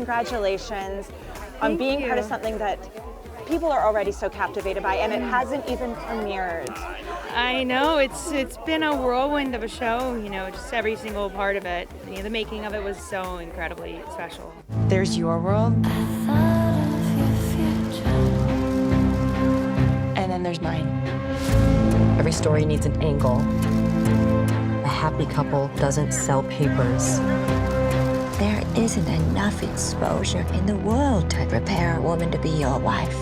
congratulations on being part of something that people are already so captivated by, and it hasn't even premiered. I know, it's been a whirlwind of a show, just every single part of it. The making of it was so incredibly special. There's your world. And then there's mine. Every story needs an angle. A happy couple doesn't sell papers. There isn't enough exposure in the world to prepare a woman to be your wife.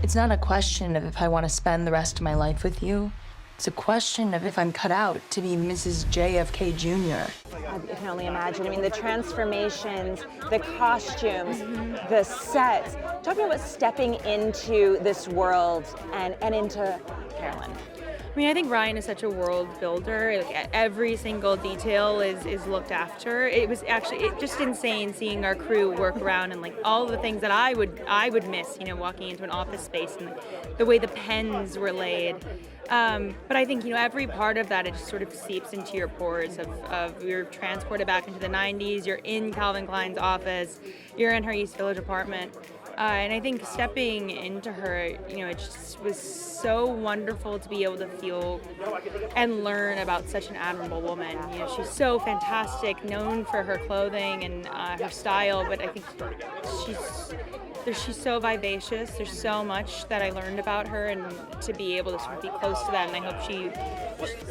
It's not a question of if I want to spend the rest of my life with you. It's a question of if I'm cut out to be Mrs. JFK Jr. I can only imagine. I mean, the transformations, the costumes, the sets. Talking about stepping into this world and into Carolyn. I mean, I think Ryan is such a world builder. Like, every single detail is looked after. It was actually just insane seeing our crew work around and like all the things that I would miss, walking into an office space and the way the pens were laid. But I think, every part of that, it just sort of seeps into your pores of you're transported back into the 90s, you're in Calvin Klein's office, you're in her East Village apartment. And I think stepping into her, it just was so wonderful to be able to feel and learn about such an admirable woman. She's so fantastic, known for her clothing and her style, but I think she's so vivacious. There's so much that I learned about her, and to be able to sort of be close to that, and I hope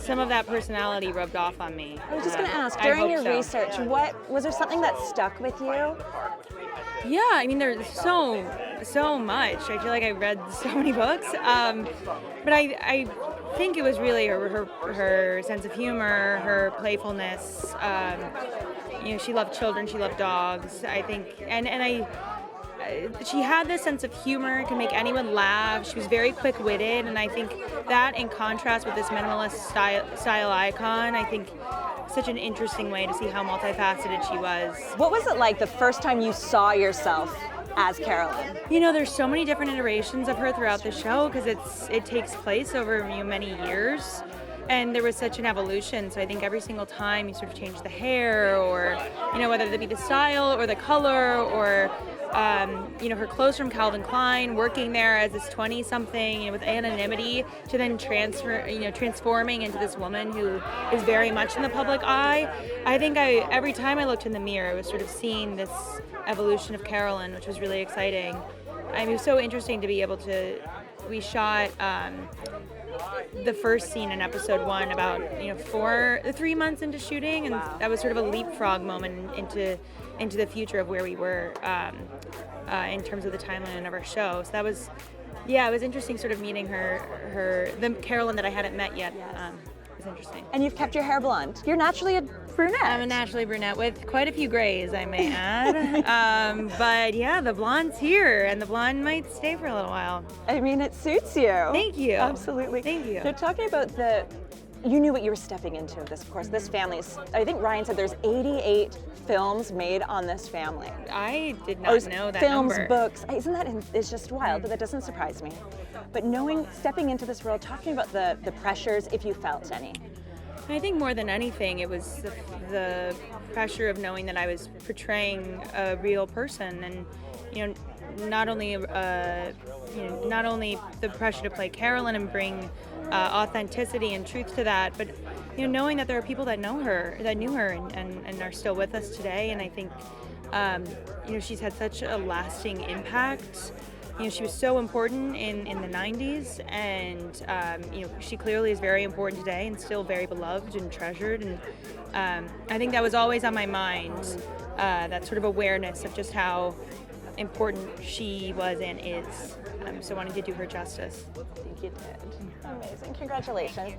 some of that personality rubbed off on me. I was just going to ask, during your research, was there something that stuck with you? Yeah, I mean, there's so much. I feel like I read so many books, but I think it was really her sense of humor, her playfulness. She loved children, she loved dogs. I think, she had this sense of humor, could make anyone laugh. She was very quick-witted, and I think that, in contrast with this minimalist style icon, I think such an interesting way to see how multifaceted she was. What was it like the first time you saw yourself as Carolyn? There's so many different iterations of her throughout the show because it takes place over many years. And there was such an evolution, so I think every single time you sort of change the hair, or whether it be the style or the color, or her clothes from Calvin Klein, working there as this 20-something with anonymity, to then transforming into this woman who is very much in the public eye. I think every time I looked in the mirror, I was sort of seeing this evolution of Carolyn, which was really exciting. I mean, it was so interesting to be able to. We shot the first scene in episode 1 about 3 months into shooting, and that was sort of a leapfrog moment into the future of where we were in terms of the timeline of our show. So that was, it was interesting sort of meeting the Carolyn that I hadn't met yet. It was interesting. And you've kept your hair blonde. You're naturally a brunette. I'm a naturally brunette with quite a few grays, I may add. But yeah, the blonde's here, and the blonde might stay for a little while. I mean, it suits you. Thank you. Absolutely. Thank you. So talking about you knew what you were stepping into, this, of course, this family. I think Ryan said there's 88 films made on this family. I did not know that films, number. Books. Isn't that, it's just wild, but that doesn't surprise me. But stepping into this world, talking about the pressures, if you felt any. I think more than anything, it was the pressure of knowing that I was portraying a real person, and not only the pressure to play Carolyn and bring authenticity and truth to that, but knowing that there are people that knew her and are still with us today. And I think she's had such a lasting impact. She was so important in the 90s, and she clearly is very important today and still very beloved and treasured. And I think that was always on my mind, that sort of awareness of just how important she was and is. So wanting to do her justice. I think you did. Amazing. Congratulations.